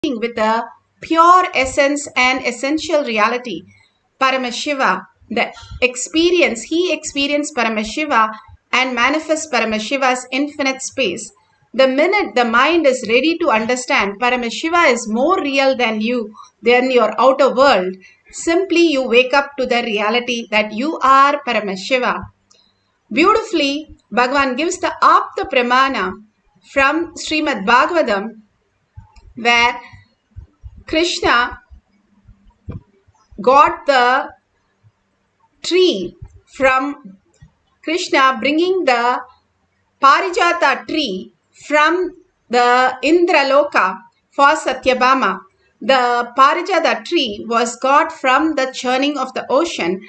with a pure essence and essential reality. Paramashiva, the experience, he experienced Paramashiva and manifests Paramashiva's infinite space. The minute the mind is ready to understand Paramashiva is more real than you, than your outer world, simply you wake up to the reality that you are Paramashiva. Beautifully, Bhagavan gives the Apta Pramana from Srimad Bhagavatam, where Krishna got the tree from Krishna bringing the Parijata tree from the Indraloka for Satyabhama. The Parijata tree was got from the churning of the ocean,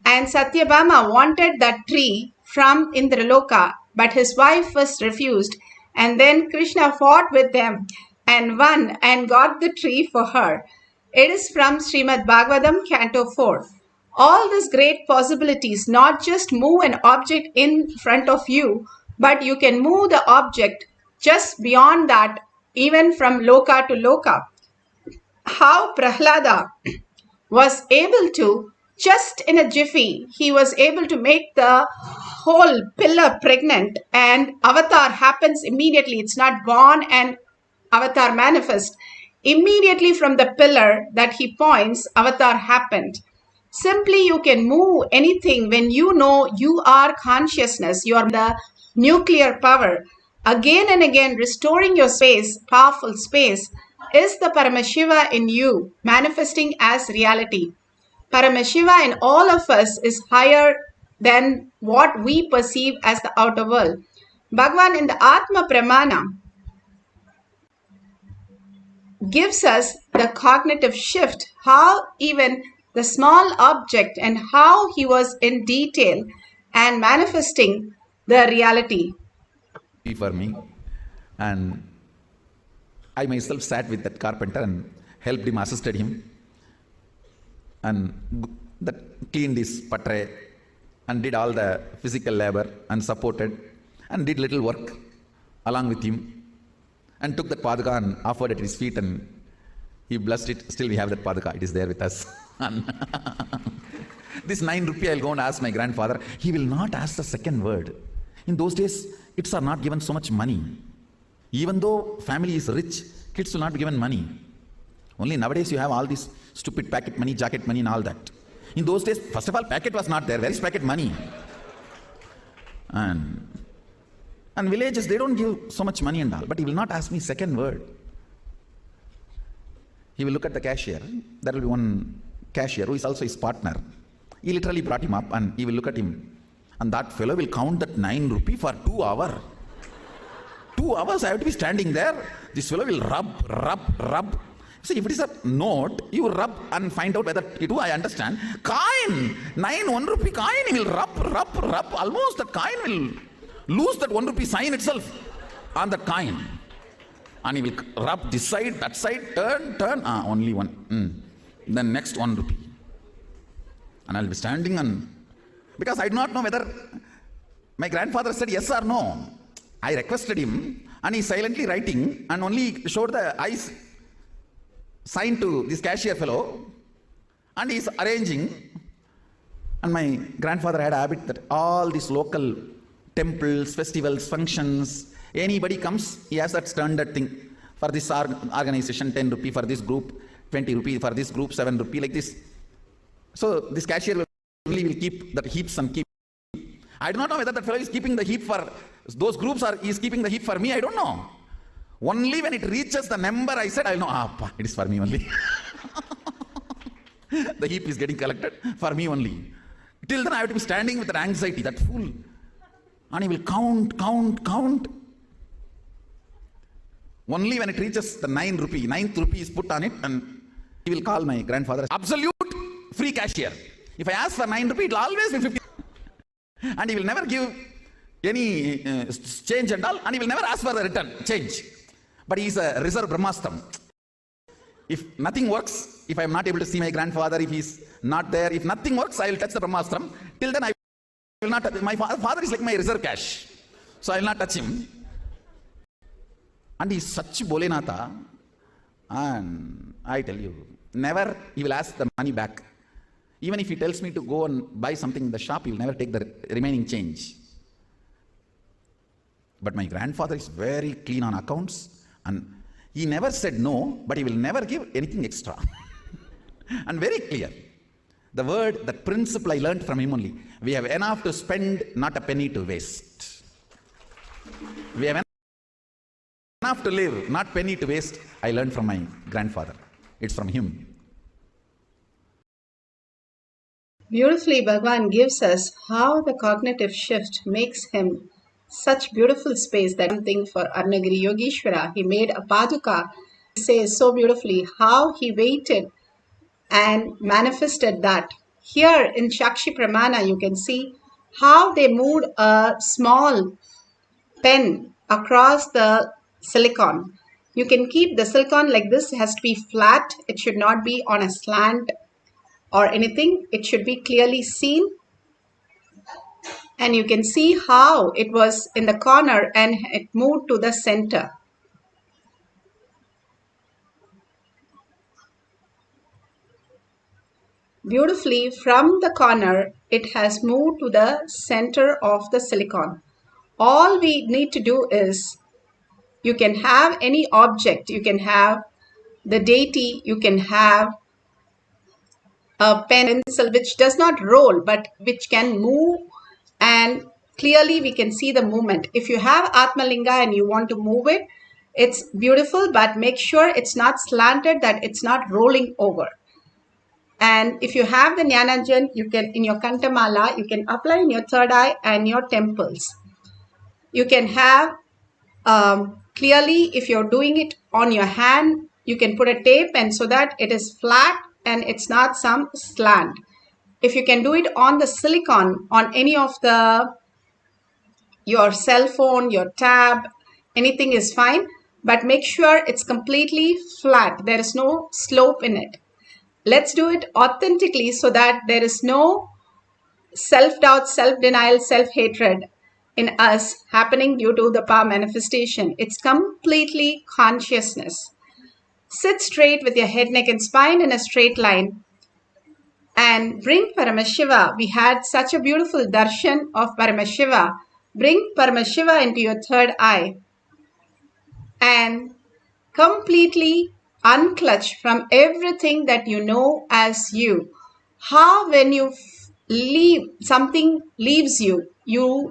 and Satyabhama wanted that tree from Indraloka, but his wife was refused, and then Krishna fought with them and won and got the tree for her. It is from Srimad Bhagavatam, Canto 4. All these great possibilities, not just move an object in front of you, but you can move the object just beyond that, even from Loka to Loka. How Prahlada was able to, just in a jiffy, he was able to make the whole pillar pregnant, and avatar happens immediately. It's not born and avatar manifest. Immediately from the pillar that he points, avatar happened. Simply you can move anything when you know you are consciousness, you are the nuclear power. Again and again restoring your space, powerful space, is the Paramashiva in you, manifesting as reality. Paramashiva in all of us is higher than what we perceive as the outer world. Bhagavan in the Atma Pramana gives us the cognitive shift, how even the small object and how he was in detail and manifesting the reality. For me, and I myself sat with that carpenter and helped him, assisted him, and that cleaned his patre and did all the physical labor and supported and did little work along with him, and took that padaka and offered at his feet, and he blessed it. Still we have that padaka, it is there with us. This 9 rupee I'll go and ask my grandfather. He will not ask the second word. In those days, kids are not given so much money. Even though family is rich, kids will not be given money. Only nowadays you have all this stupid packet money, jacket money and all that. In those days, first of all, packet was not there. Where is packet money? And villages, they don't give so much money and all. But he will not ask me second word. He will look at the cashier. There will be one cashier who is also his partner. He literally brought him up and he will look at him. And that fellow will count that 9 rupee for 2 hours. 2 hours I have to be standing there. This fellow will rub. See, if it is a note, you rub and find out whether you do, I understand. Coin, 1 rupee coin, he will rub. Almost that coin will lose that 1 rupee sign itself on that coin. And he will rub this side, that side, turn, only one. Then next 1 rupee. And I'll be standing and, because I do not know whether my grandfather said yes or no. I requested him and he's silently writing and only showed the eyes sign to this cashier fellow and he's arranging. And my grandfather had a habit that all these local temples, festivals, functions, anybody comes, he has that standard thing. For this organization, 10 rupee, for this group, 20 rupee, for this group, 7 rupee, like this. So this cashier will keep that heaps and keep. I do not know whether that fellow is keeping the heap for those groups or he is keeping the heap for me, I don't know. Only when it reaches the number, I said, I know, it is for me only. The heap is getting collected for me only. Till then I have to be standing with that anxiety, that fool. And he will count. Only when it reaches the 9 rupee, 9th rupee is put on it and he will call my grandfather absolute free cashier. If I ask for 9 rupee, it will always be 50. And he will never give any change and all, and he will never ask for the return change. But he is a reserve Brahmotsavam. If nothing works, if I am not able to see my grandfather, if he is not there, if nothing works, I will touch the Brahmotsavam. Till then I will not touch. My father is like my reserve cash. So I will not touch him. And he is such Bolenatha. And I tell you, never he will ask the money back. Even if he tells me to go and buy something in the shop, he will never take the remaining change. But my grandfather is very clean on accounts, and he never said no, but he will never give anything extra. And very clear. The word, that principle I learned from him only. We have enough to spend, not a penny to waste. We have enough to live, not penny to waste. I learned from my grandfather. It's from him. Beautifully, Bhagavan gives us how the cognitive shift makes him such beautiful space. That something for Arnagiri Yogeshwara. He made a paduka. He says so beautifully how he waited and manifested that. Here in Shakshi Pramana, you can see how they moved a small pen across the silicon. You can keep the silicon like this. It has to be flat. It should not be on a slant or anything. It should be clearly seen. And you can see how it was in the corner and it moved to the center. Beautifully, from the corner, it has moved to the center of the silicon. All we need to do is, you can have any object, you can have the deity, you can have a pen, pencil which does not roll but which can move, and clearly we can see the movement. If you have Atmalinga and you want to move it, it's beautiful, but make sure it's not slanted, that it's not rolling over. And if you have the Jnanajan, you can, in your Kantamala, you can apply in your third eye and your temples. You can have, clearly if you're doing it on your hand, you can put a tape and so that it is flat and it's not some slant. If you can do it on the silicon, on any of your cell phone, your tab, anything is fine, but make sure it's completely flat. There is no slope in it. Let's do it authentically so that there is no self-doubt, self-denial, self-hatred in us happening due to the power manifestation. It's completely consciousness. Sit straight with your head, neck and spine in a straight line and bring Paramashiva. We had such a beautiful darshan of Paramashiva. Bring Paramashiva into your third eye and completely unclutch from everything that you know as you. How when you leave, something leaves you, you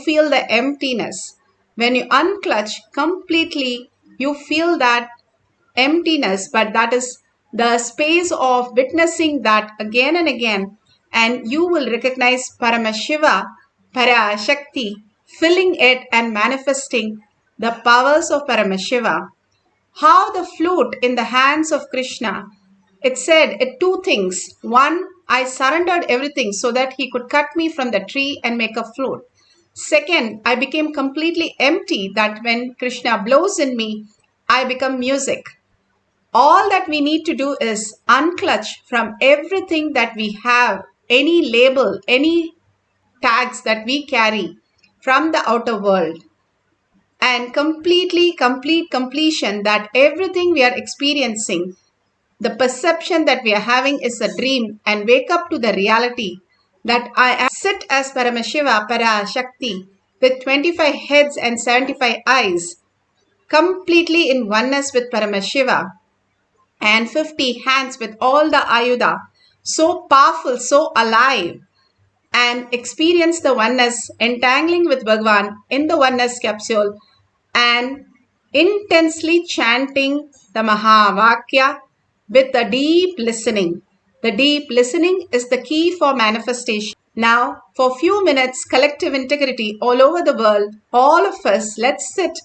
feel the emptiness. When you unclutch completely, you feel that emptiness, but that is the space of witnessing that again and again, and you will recognize Paramashiva, Parashakti, filling it and manifesting the powers of Paramashiva. How the flute in the hands of Krishna, it said two things. One, I surrendered everything so that he could cut me from the tree and make a flute. Second, I became completely empty, that when Krishna blows in me, I become music. All that we need to do is unclutch from everything that we have, any label, any tags that we carry from the outer world, and complete completion, that everything we are experiencing, the perception that we are having is a dream, and wake up to the reality that I sit as Paramashiva, Parashakti, with 25 heads and 75 eyes, completely in oneness with Paramashiva, and 50 hands with all the Ayuda, so powerful, so alive, and experience the oneness, entangling with Bhagavan in the oneness capsule and intensely chanting the Mahavakya with the deep listening. The deep listening is the key for manifestation. Now, for a few minutes, collective integrity all over the world, all of us, let's sit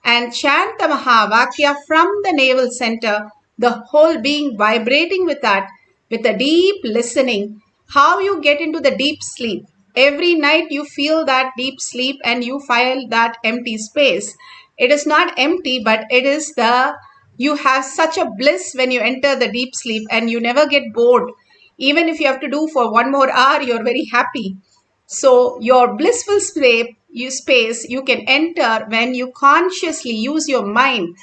and chant the Mahavakya from the navel center, the whole being vibrating with that, with a deep listening. How you get into the deep sleep. Every night you feel that deep sleep and you feel that empty space. It is not empty, but it is you have such a bliss when you enter the deep sleep and you never get bored. Even if you have to do for one more hour, you're very happy. So your blissful space you can enter when you consciously use your mind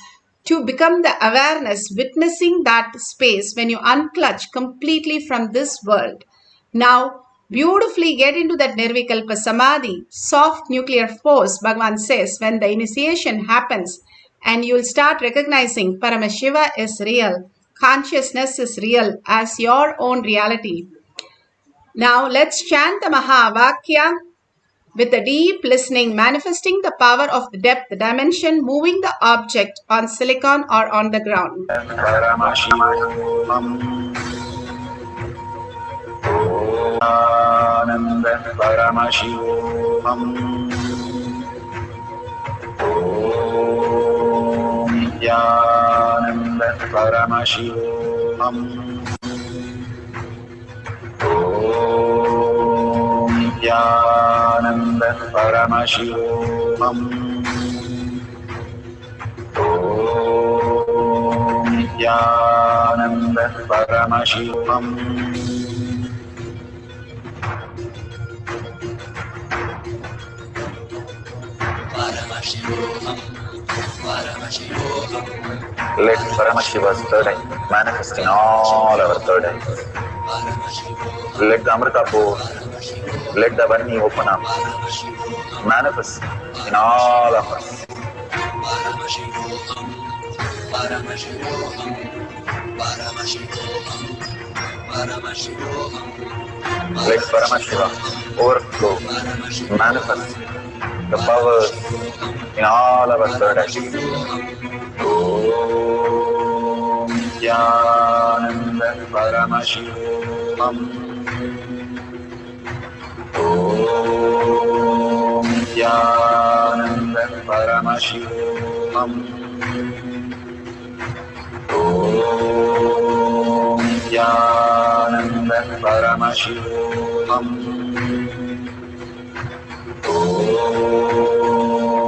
to become the awareness, witnessing that space when you unclutch completely from this world. Now, beautifully get into that Nirvikalpa Samadhi, soft nuclear force, Bhagavan says, when the initiation happens and you'll start recognizing Paramashiva is real, consciousness is real as your own reality. Now, let's chant the Mahavakya with a deep listening, manifesting the power of the depth dimension, moving the object on silicon or on the ground. Paramashivam. Om Nithyananda Paramashivam. Om Nithyananda Paramashivam. Om Nithyananda Paramashivam. Let Paramashiva's third eye manifest in all our third eyes. Let the Amrita pour, let the Varni open up, manifest in all of us. Let Paramashiva overflow, manifest the powers in all our third eyes. Om Nithyananda Paramashivam. Om Nithyananda Paramashivam. Om Nithyananda Paramashivam. Om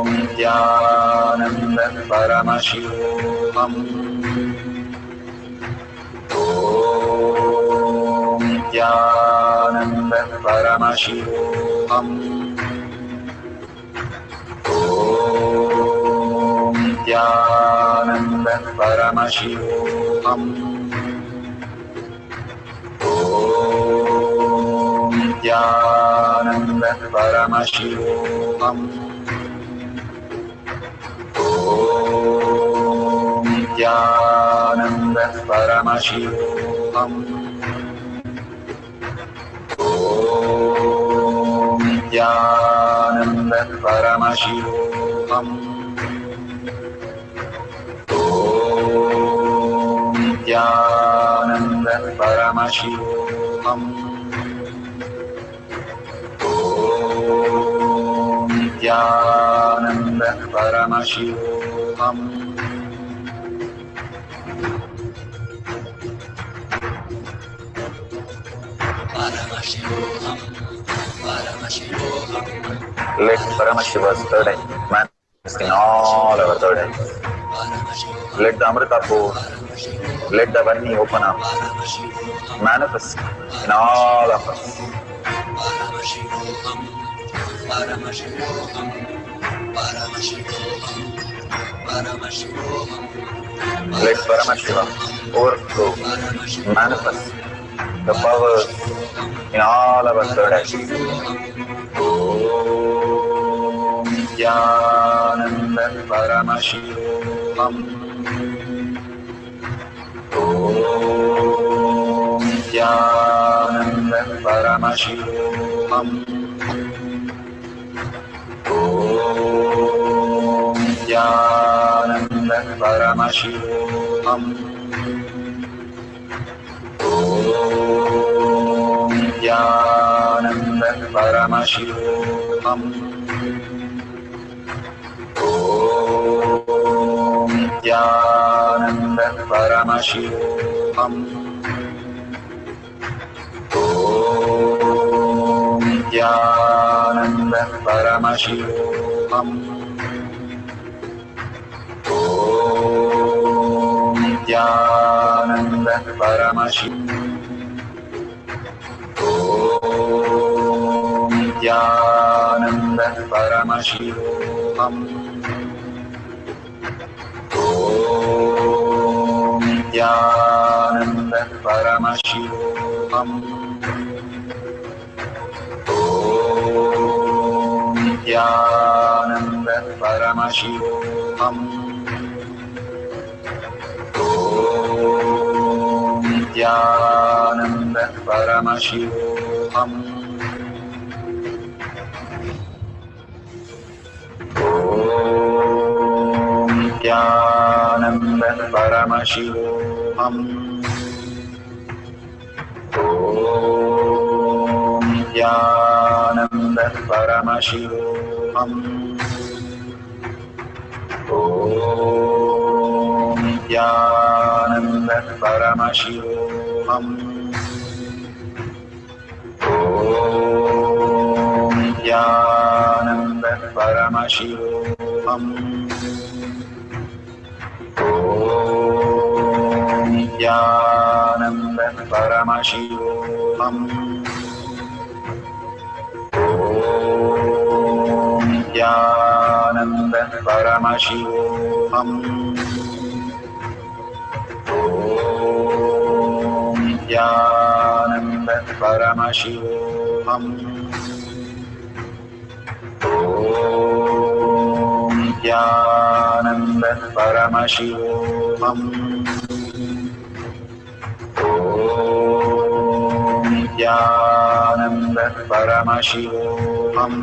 Nithyananda Paramashivam. Om Nithyananda Paramashivam. Om Nithyananda Paramashivam. Om Nithyananda Paramashivam. Om Nithyananda Paramashivam. Om Nithyananda Paramashivam. Om Nithyananda Paramashivam. Om Nithyananda Paramashivam. Let Paramashiva's third eye manifest in all our third eyes. Let the Amrita pour, let the Varni open up, manifest in all of us. Let Paramashiva overflow, manifest the powers in all our third eyes. Om Nithyananda Paramashivam. Om Nithyananda Paramashivam. Om Nithyananda Paramashivam. Om Nithyananda Paramashivam. Om Nithyananda Paramashivam. Om Nithyananda Paramashivam. Om Nithyananda Paramashivam. Om Nithyananda Paramashivam. Om Om Nithyananda Paramashivam. Om Nithyananda Paramashivam. Om Nithyananda Paramashivam. Om Nithyananda Paramashivam. Om Nithyananda Paramashivam. Om Nithyananda Paramashivam. Om Nithyananda Paramashivam. Om Nithyananda Paramashivam. Om Nithyananda Paramashivam. Om Nithyananda Paramashivam. Om Nithyananda Paramashivam. Om Nithyananda Paramashivam.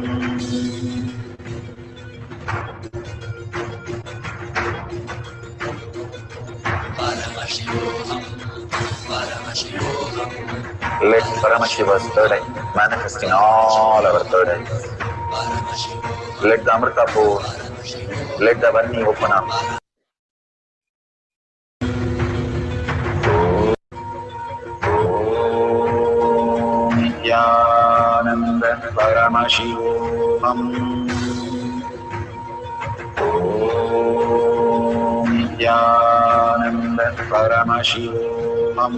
Let Paramashiva's third eye manifest in all our third eyes. Let the Amrita pour, let the Varni open up. Om Nithyananda Paramashivam. Om Nithyananda Paramashivam. Om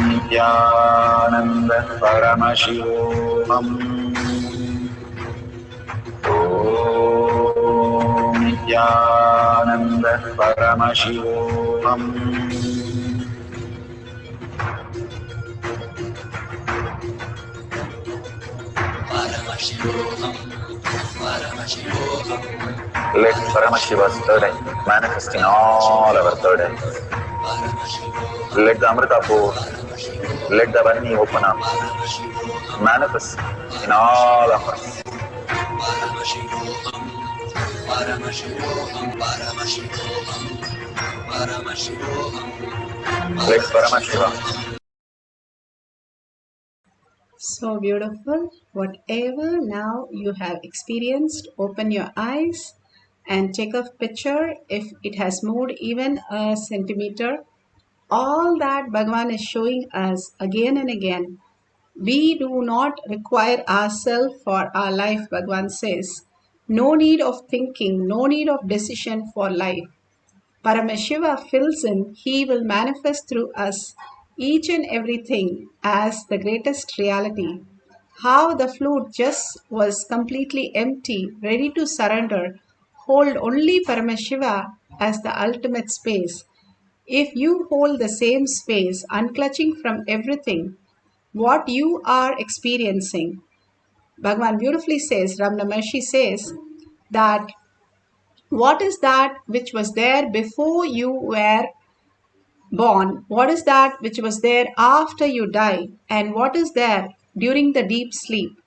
Nithyananda Paramashivam. Om Nithyananda Paramashivam. Let Paramashiva's third eye manifest in all our third eyes. Let the Amrita pour, let the Varni open up, manifest in all of us. Let Paramashiva. So beautiful. Whatever now you have experienced, open your eyes and take a picture if it has moved even a centimeter. All that Bhagavan is showing us again and again. We do not require ourselves for our life, Bhagavan says. No need of thinking, no need of decision for life. Paramashiva fills in, he will manifest through us each and everything as the greatest reality. How the flute just was completely empty, ready to surrender, hold only Paramashiva as the ultimate space. If you hold the same space, unclutching from everything, what you are experiencing, Bhagavan beautifully says, Ramana Maharshi says, that what is that which was there before you were born? What is that which was there after you die? And what is there during the deep sleep?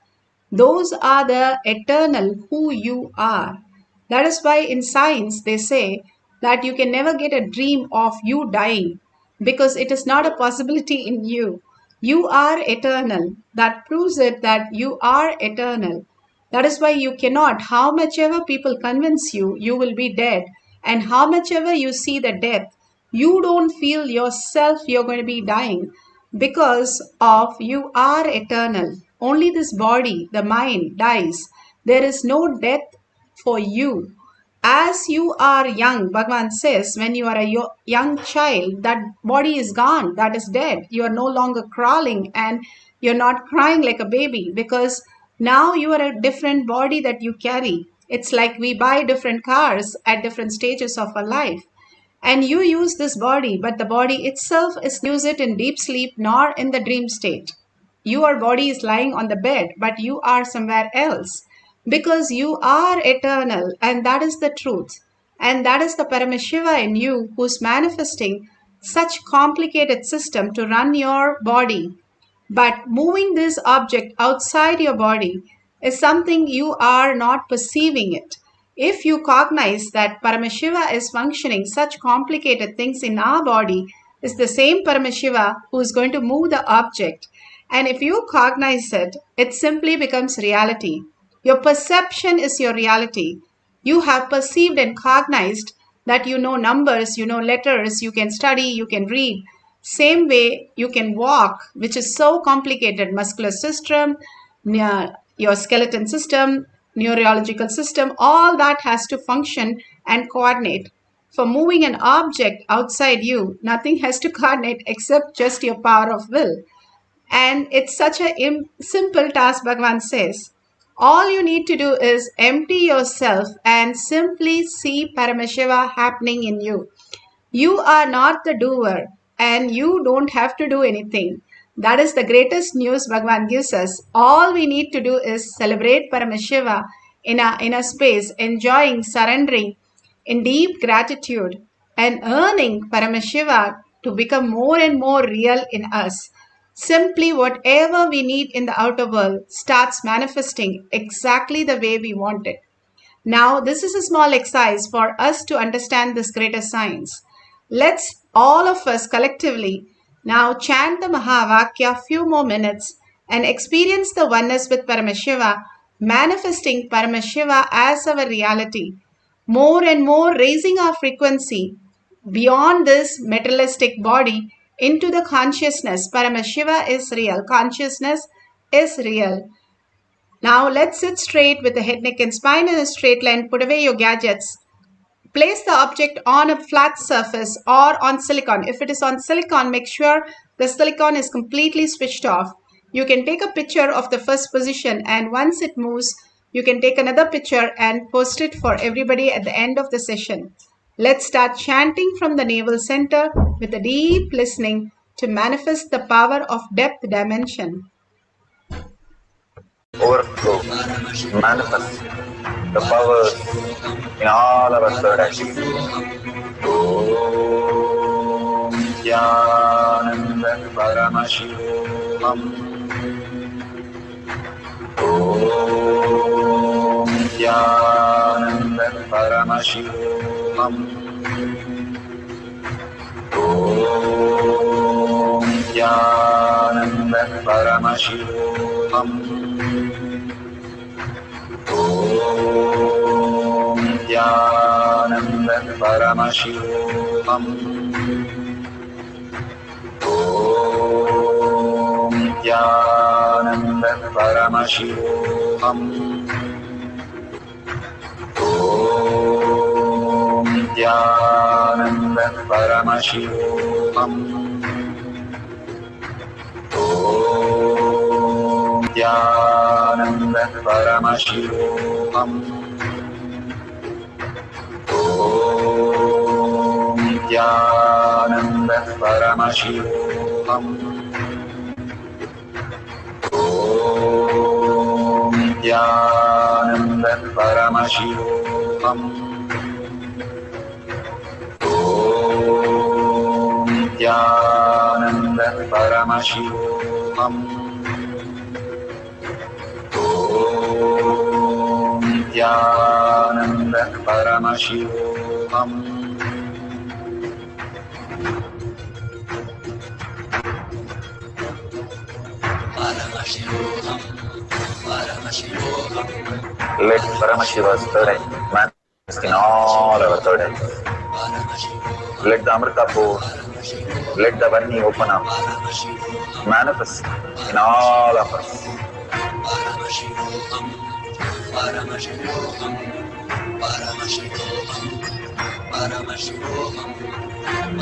Those are the eternal who you are. That is why in science they say that you can never get a dream of you dying because it is not a possibility in you. You are eternal. That proves it that you are eternal. That is why you cannot, how much ever people convince you, you will be dead, and how much ever you see the death, you don't feel yourself you're going to be dying because of you are eternal. Only this body, the mind, dies. There is no death for you. As you are young, Bhagavan says, when you are a young child, that body is gone, that is dead. You are no longer crawling and you're not crying like a baby because now you are a different body that you carry. It's like we buy different cars at different stages of our life. And you use this body, but the body itself is not use it in deep sleep nor in the dream state. Your body is lying on the bed, but you are somewhere else because you are eternal, and that is the truth. And that is the Paramashiva in you who's manifesting such complicated system to run your body. But moving this object outside your body is something you are not perceiving it. If you cognize that Paramashiva is functioning such complicated things in our body, is the same Paramashiva who is going to move the object. And if you cognize it, it simply becomes reality. Your perception is your reality. You have perceived and cognized that you know numbers, you know letters, you can study, you can read. Same way you can walk, which is so complicated, muscular system, your skeleton system, neurological system, all that has to function and coordinate. For moving an object outside you, nothing has to coordinate except just your power of will. And it's such a simple task, Bhagavan says. All you need to do is empty yourself and simply see Paramashiva happening in you. You are not the doer and you don't have to do anything. That is the greatest news Bhagavan gives us. All we need to do is celebrate Paramashiva in a space, enjoying, surrendering in deep gratitude and earning Paramashiva to become more and more real in us. Simply whatever we need in the outer world starts manifesting exactly the way we want it. Now, this is a small exercise for us to understand this greater science. Let's all of us collectively now chant the Mahavakya a few more minutes and experience the oneness with Paramashiva, manifesting Paramashiva as our reality. More and more raising our frequency beyond this materialistic body into the consciousness. Paramashiva is real. Consciousness is real. Now let's sit straight with the head, neck and spine in a straight line. Put away your gadgets. Place the object on a flat surface or on silicon. If it is on silicon, make sure the silicon is completely switched off. You can take a picture of the first position, and once it moves, you can take another picture and post it for everybody at the end of the session. Let's start chanting from the navel center with a deep listening to manifest the power of depth dimension. Overflow, manifest the powers in all our third activity. Om Nithyanandeshwara Paramashivam. Om Nithyanandeshwara Paramashivam. Om Nithyanandeshwara Paramashivam. Om Nithyanandeshwara Paramashivam. Om Nithyanandeshwara Paramashivam. Om Nithyanandeshwara Paramashivam. Om Nithyanandeshwara Paramashivam. Om Nithyanandeshwara Paramashivam. Om Nithyanandeshwara Paramashivam. Om Nithyanandeshwara Paramashivam. Om Nithyanandeshwara Paramashivam. Let Paramashiva's third eye manifest in all our third eyes. Let the Amrita pour, let the Varni open up, manifest in all of us.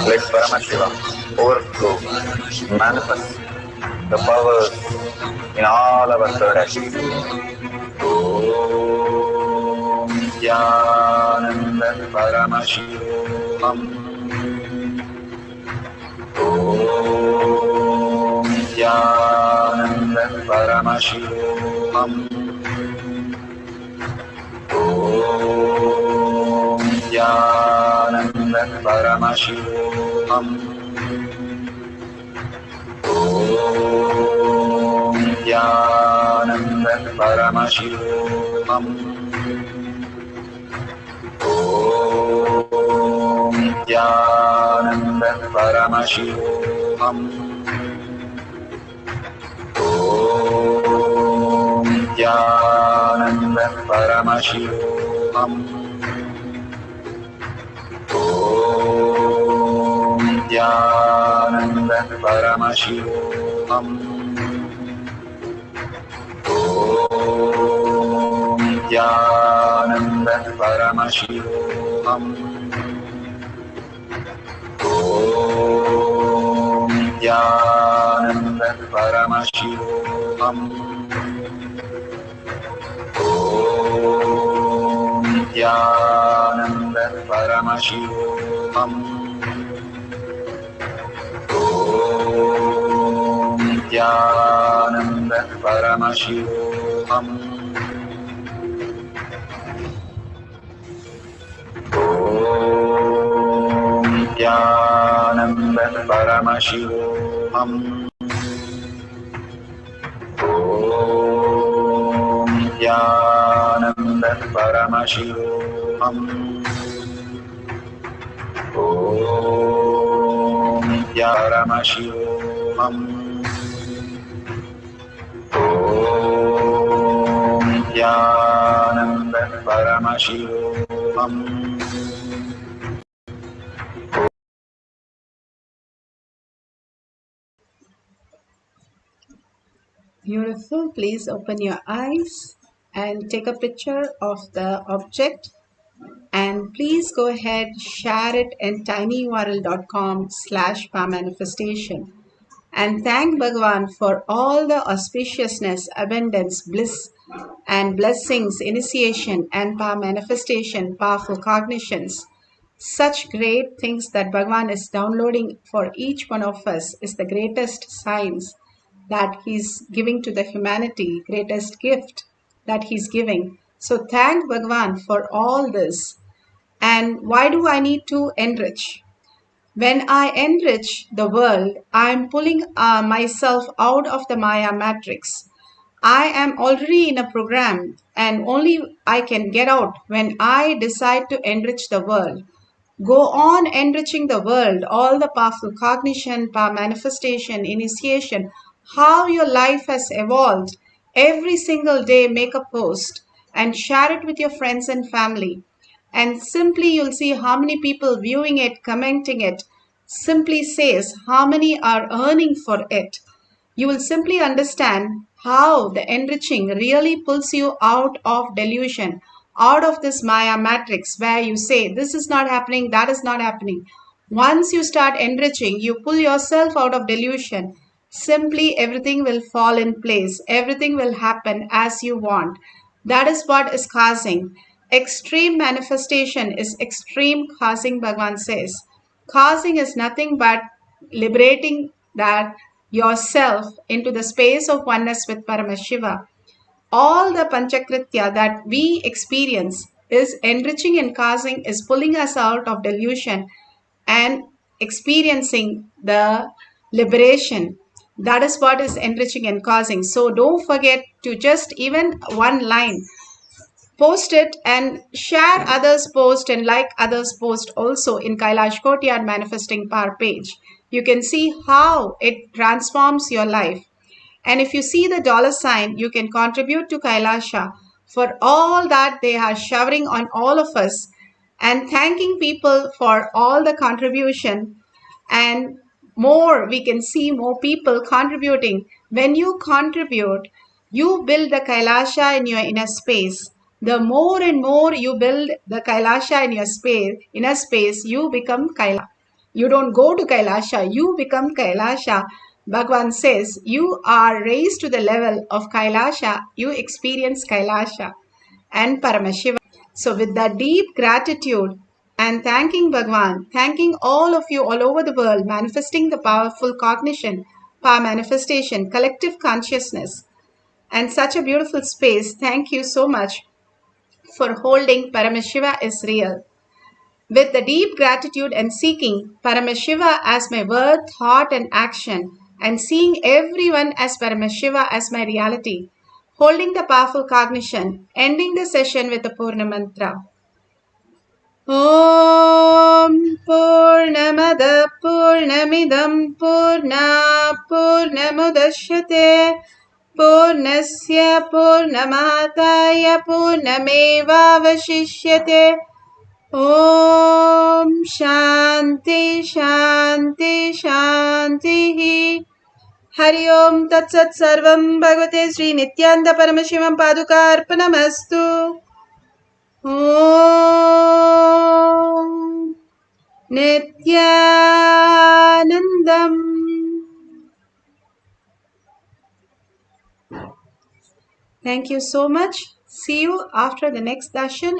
Let Paramashiva overflow, manifest the powers in all our third activity. Om Nithyananda Paramashivam. Om Nithyananda Paramashivam. Om Nithyananda Paramashivam. Om Nithyananda Paramashivam. Om Nithyananda Paramashivam. Om Nithyananda Paramashivam. Om Nithyananda Paramashivam. Om Nithyananda Paramashivam. Om Nithyananda Paramashivam. Om Nithyananda Paramashivam. Om Nithyananda Paramashivam. Om Nithyananda Paramashivam. Om Nithyananda Paramashivam. Om Nithyananda Om Nithyananda Paramashivam. Beautiful. Please open your eyes and take a picture of the object. And please go ahead, share it in tinyurl.com/powermanifestation. And thank Bhagavan for all the auspiciousness, abundance, bliss, and blessings, initiation, and power manifestation, powerful cognitions. Such great things that Bhagavan is downloading for each one of us is the greatest science that He's giving to the humanity, greatest gift that He's giving. So thank Bhagavan for all this. And why do I need to enrich? When I enrich the world, I am pulling myself out of the Maya matrix. I am already in a program and only I can get out when I decide to enrich the world. Go on enriching the world, all the powerful cognition, power manifestation, initiation, how your life has evolved. Every single day, make a post and share it with your friends and family. And simply you'll see how many people viewing it, commenting it, simply says how many are earning for it. You will simply understand how the enriching really pulls you out of delusion, out of this Maya matrix where you say, this is not happening, that is not happening. Once you start enriching, you pull yourself out of delusion. Simply everything will fall in place. Everything will happen as you want. That is what is causing. Extreme manifestation is extreme causing, Bhagavan says. Causing is nothing but liberating that yourself into the space of oneness with Paramashiva. All the Panchakritya that we experience is enriching and causing, is pulling us out of delusion and experiencing the liberation. That is what is enriching and causing. So don't forget to just even one line, post it and share others' post and like others' post also in Kailash Courtyard Manifesting Power page. You can see how it transforms your life. And if you see the dollar sign, you can contribute to Kailasha for all that they are showering on all of us and thanking people for all the contribution. And more, we can see more people contributing. When you contribute, you build the Kailasha in your inner space. The more and more you build the Kailasha in your space, inner space, you become Kailasha. You don't go to Kailasha, you become Kailasha. Bhagavan says, you are raised to the level of Kailasha, you experience Kailasha and Paramashiva. So with that deep gratitude and thanking Bhagwan, thanking all of you all over the world, manifesting the powerful cognition, power manifestation, collective consciousness, and such a beautiful space. Thank you so much for holding Paramashiva is real. With the deep gratitude and seeking Paramashiva as my word, thought, and action, and seeing everyone as Paramashiva as my reality, holding the powerful cognition, ending the session with the Purna Mantra. Om Purnamada Purnamidam Purna Purnamudashyate Purnasya Purnamataya Purnamevavashishyate. Om Shanti Shanti Shanti. Hari Om Tat Sat Sarvam Bhagavate Sri Nithyananda Paramashivam Padukarpanamastu. Om Nithyanandam. Thank you so much. See you after the next darshan.